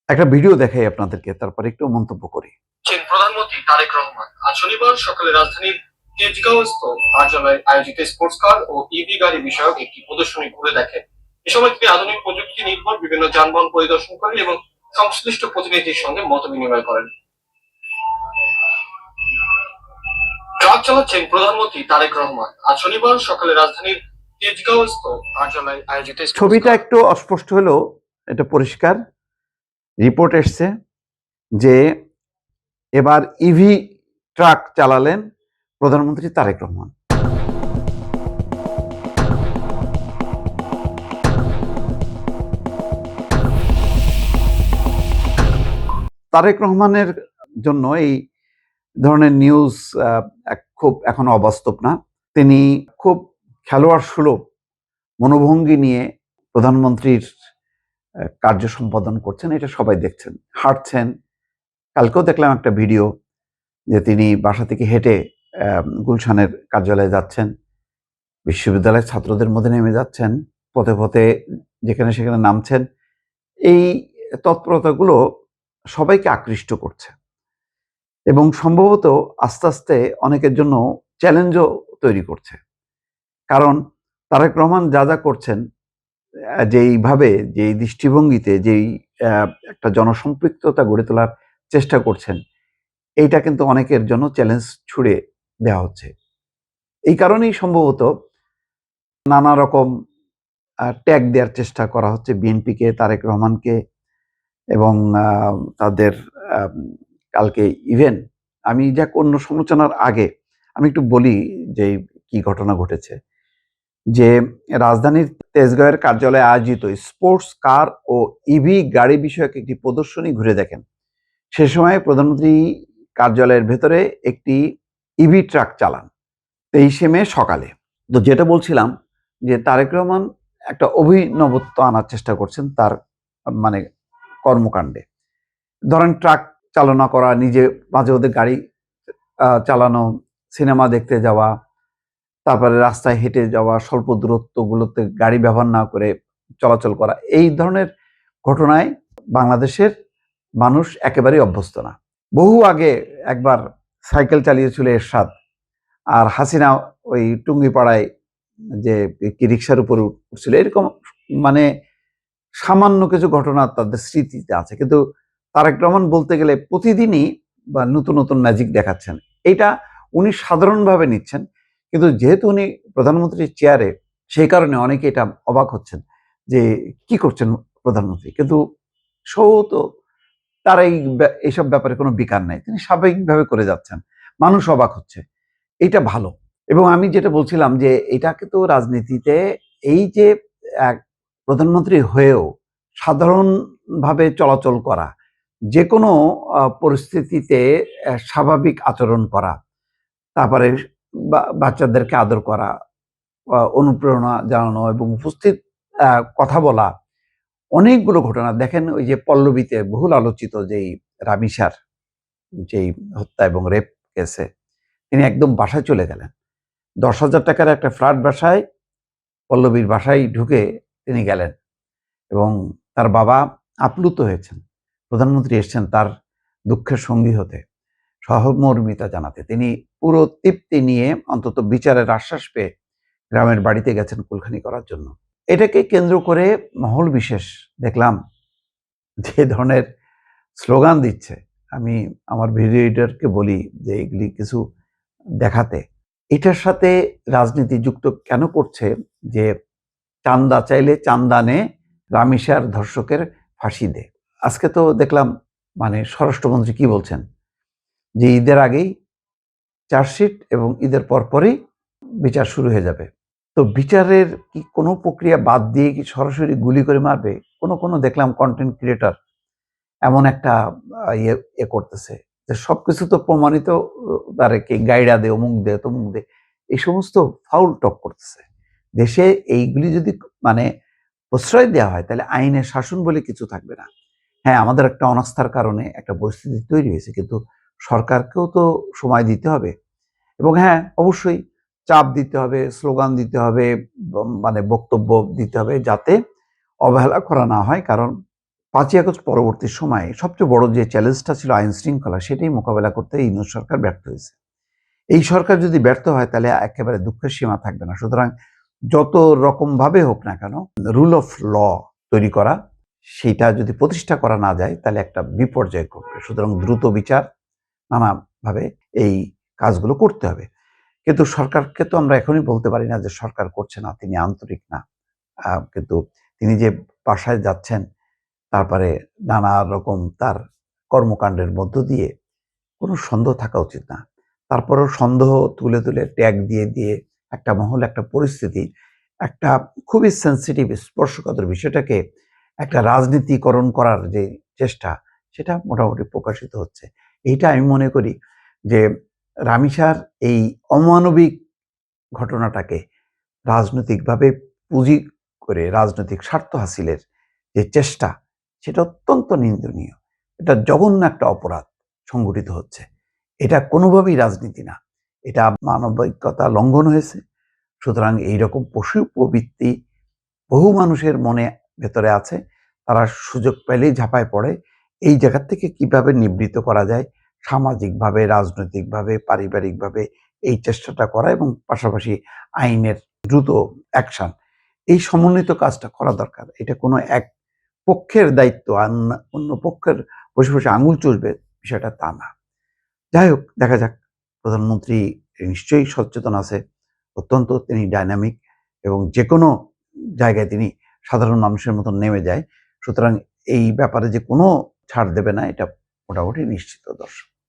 একটা ভিডিও দেখাই আপনাদেরকে, তারপরে একটু মন্তব্য করি। প্রধানমন্ত্রী তারেক রহমান আজ শনিবার সকালে রাজধানীর তেজগাঁওস্থ কার্যালয়ে আয়োজিত স্পোর্টস কার ও ইভি গাড়ি বিষয়ক একটি প্রদর্শনী ঘুরে দেখেন। এ সময় তিনি আধুনিক প্রযুক্তি নির্ভর বিভিন্ন যানবাহন পরিদর্শন করেন এবং সংশ্লিষ্ট প্রতিনিধির সঙ্গে মত বিনিময় করেন। ট্রাক চালাচ্ছেন প্রধানমন্ত্রী তারেক রহমান আজ শনিবার সকালে রাজধানীর তেজগাঁওস্থ কার্যালয়ে আয়োজিত। ছবিটা একটু অস্পষ্ট হলেও এটা পরিষ্কার। রিপোর্ট এসছে যে এবার ইভি ট্রাক চালালেন প্রধানমন্ত্রী তারেক রহমান। তারেক রহমানের জন্য এই ধরনের নিউজ খুব এখন অবাস্তব না। তিনি খুব খেলোয়াড় সুলভ মনোভঙ্গি নিয়ে প্রধানমন্ত্রীর কার্য সম্পাদন করছেন, এটা সবাই দেখছেন। হাঁটছেন, কালকেও দেখলাম একটা ভিডিও যে তিনি বাসা থেকে হেঁটে গুলশানের কার্যালয়ে যাচ্ছেন, বিশ্ববিদ্যালয়ের ছাত্রদের মধ্যে নেমে যাচ্ছেন, পথে পথে যেখানে সেখানে নামছেন। এই তৎপরতাগুলো সবাইকে আকৃষ্ট করছে এবং সম্ভবত আস্তে আস্তে অনেকের জন্য চ্যালেঞ্জও তৈরি করছে। কারণ তারেক রহমান যা যা করছেন, যেইভাবে, যেই দৃষ্টিভঙ্গিতে, যেই একটা জনসম্পৃক্ততা গড়ে তোলার চেষ্টা করছেন, এইটা কিন্তু অনেকের জন্য চ্যালেঞ্জ ছুড়ে দেওয়া হচ্ছে। এই কারণেই সম্ভবত নানা রকম ট্যাগ দেওয়ার চেষ্টা করা হচ্ছে বিএনপিকে, তারেক রহমানকে এবং তাদের কালকে ইভেন আমি যাক অন্য সমালোচনার আগে আমি একটু বলি যে কি ঘটনা ঘটেছে। যে রাজধানীর তেজগাঁওয়ের কার্যালয়ে আয়োজিত স্পোর্টস কার ও ইভি গাড়ি বিষয়ক একটি প্রদর্শনী ঘুরে দেখেন। সে সময় প্রধানমন্ত্রী কার্যালয়ের ভেতরে একটি ইভি ট্রাক চালান 23শে মে সকালে। তো যেটা বলছিলাম যে তারেক রহমান একটা অভিনবত্ব আনার চেষ্টা করছেন তার মানে কর্মকাণ্ডে। ধরেন ট্রাক চালনা করা, নিজে মাঝে মধ্যে গাড়ি চালানো, সিনেমা দেখতে যাওয়া, তারপরে রাস্তায় হেঁটে যাওয়া, স্বল্প দূরত্বগুলোতে গাড়ি ব্যবহার না করে চলাচল করা, এই ধরনের ঘটনায় বাংলাদেশের মানুষ একেবারেই অভ্যস্ত না। বহু আগে একবার সাইকেল চালিয়েছিল এরশাদ, আর হাসিনা ওই টুঙ্গিপাড়ায় যে কি রিক্সার উপরে উঠছিল, এরকম মানে সামান্য কিছু ঘটনা তাদের স্মৃতিতে আছে। কিন্তু তারেক রহমান বলতে গেলে প্রতিদিনই বা নতুন নতুন ম্যাজিক দেখাচ্ছেন। এইটা উনি সাধারণভাবে নিচ্ছেন, কিন্তু যেহেতু উনি প্রধানমন্ত্রীর চেয়ারে, সেই কারণে অনেকে এটা অবাক হচ্ছেন যে কি করছেন প্রধানমন্ত্রী। কিন্তু সম্ভবত তার এইসব ব্যাপারে কোনো বিকার নাই, তিনি স্বাভাবিকভাবে করে যাচ্ছেন, মানুষ অবাক হচ্ছে, এইটা ভালো। এবং আমি যেটা বলছিলাম যে এটা কিন্তু রাজনীতিতে এই যে এক প্রধানমন্ত্রী হয়েও সাধারণভাবে চলাচল করা, যে কোনো পরিস্থিতিতে স্বাভাবিক আচরণ করা, তারপরে বাচ্চাদেরকে আদর করা, অনুপ্রেরণা জানানো এবং উপস্থিত কথা বলা, অনেকগুলো ঘটনা দেখেন। ওই যে পল্লবীতে বহুল আলোচিত যেই রামিসার যেই হত্যা এবং রেপ কেসে তিনি একদম বাসায় চলে গেলেন। 10,000 টাকার একটা ফ্ল্যাট বাসায়, পল্লবীর বাসায় ঢুকে তিনি গেলেন এবং তার বাবা আপ্লুত হয়েছেন। প্রধানমন্ত্রী এসছেন তার দুঃখের সঙ্গী হতে, সহমর্মিতা জানাতে। তিনি পুরো তৃপ্তি নিয়ে অন্তত বিচারের আশ্বাস পেয়ে গ্রামের বাড়িতে গেছেন কুলখানি করার জন্য। এটাকে কেন্দ্র করে মহল বিশেষ দেখলাম যে ধরনের স্লোগান দিচ্ছে। আমি আমার ভিডিও এডিটরকে বলি যে এগুলি কিছু দেখাতে। এটার সাথে রাজনীতি যুক্ত কেন করছে যে চান্দা চাইলে চান্দা নে, রামিসার ধর্ষকের ফাঁসি দে। আজকে তো দেখলাম মানে স্বরাষ্ট্রমন্ত্রী কি বলছেন যে ঈদের আগেই চার্জশিট এবং ঈদের পরপরই বিচার শুরু হয়ে যাবে। তো বিচারের কি কোনো প্রক্রিয়া বাদ দিয়ে কি সরাসরি গুলি করে মারবে? কোনো দেখলাম কন্টেন্ট ক্রিয়েটর এমন একটা ইয়ে করতেছে যে সবকিছু তো প্রমাণিত, তারে কি গাইডা দে, অমুক দে, তমুক দে, এই সমস্ত ফাউল টক করতেছে। দেশে এইগুলি যদি মানে প্রশ্রয় দেওয়া হয় তাহলে আইনের শাসন বলে কিছু থাকবে না। হ্যাঁ, আমাদের একটা অনাস্থার কারণে একটা পরিস্থিতি তৈরি হয়েছে, কিন্তু সরকারকেও তো সময় দিতে হবে এবং হ্যাঁ অবশ্যই চাপ দিতে হবে, স্লোগান দিতে হবে, মানে বক্তব্য দিতে হবে যাতে অবহেলা করা না হয়। কারণ 5ই আগস্ট পরবর্তী সময়ে সবচেয়ে বড় যে চ্যালেঞ্জটা ছিল আইন শৃঙ্খলা, সেটাই মোকাবেলা করতে ইউনূস সরকার ব্যর্থ হয়েছে। এই সরকার যদি ব্যর্থ হয় তাহলে একেবারে দুঃখের সীমা থাকবে না। সুতরাং যত রকম ভাবে হোক না কেন, রুল অফ ল তৈরি করা, সেটা যদি প্রতিষ্ঠা করা না যায় তাহলে একটা বিপর্যয় ঘটবে। সুতরাং দ্রুত বিচার, নানাভাবে এই কাজগুলো করতে হবে। কিন্তু সরকারকে তো আমরা এখনই বলতে পারি না যে সরকার করছে না, তিনি আন্তরিক না। কিন্তু তিনি যে বাসায় যাচ্ছেন, তারপরে নানা রকম তার কর্মকাণ্ডের মধ্য দিয়ে কোনো সন্দেহ থাকা উচিত না। তারপরেও সন্দেহ তুলে তুলে ট্যাগ দিয়ে দিয়ে একটা মহল, একটা পরিস্থিতি, একটা খুবই সেন্সিটিভ স্পর্শকাতর বিষয়টাকে একটা রাজনীতিকরণ করার যে চেষ্টা, সেটা মোটামুটি প্রকাশিত হচ্ছে। এইটা আমি মনে করি যে রামিসার এই অমানবিক ঘটনাটাকে রাজনৈতিকভাবে পুঁজি করে রাজনৈতিক স্বার্থ হাসিলের যে চেষ্টা, সেটা অত্যন্ত নিন্দনীয়। এটা জঘন্য একটা অপরাধ সংগঠিত হচ্ছে। এটা কোনোভাবেই রাজনীতি না, এটা মানবিকতা লঙ্ঘন হয়েছে। সুতরাং এইরকম পশু প্রবৃত্তি বহু মানুষের মনে ভেতরে আছে, তারা সুযোগ পেলেই ঝাঁপায় পড়ে। এই জায়গা থেকে কিভাবে নিবৃত্ত করা যায়, সামাজিকভাবে, রাজনৈতিকভাবে, পারিবারিকভাবে এই চেষ্টাটা করা এবং পাশাপাশি আইনের দ্রুত অ্যাকশন, এই সমন্বিত কাজটা করা দরকার। এটা কোনো এক পক্ষের দায়িত্ব আর অন্য পক্ষের বসে বসে আঙুল চুষবে, বিষয়টা তা না। যাই হোক, দেখা যাক। প্রধানমন্ত্রী নিশ্চয়ই সচেতন আছে, অত্যন্ত তিনি ডাইনামিক এবং যে কোনো জায়গায় তিনি সাধারণ মানুষের মতন নেমে যায়। সুতরাং এই ব্যাপারে যে কোনো ছাড় দেবে না, এটা মোটামুটি নিশ্চিত। দর্শক।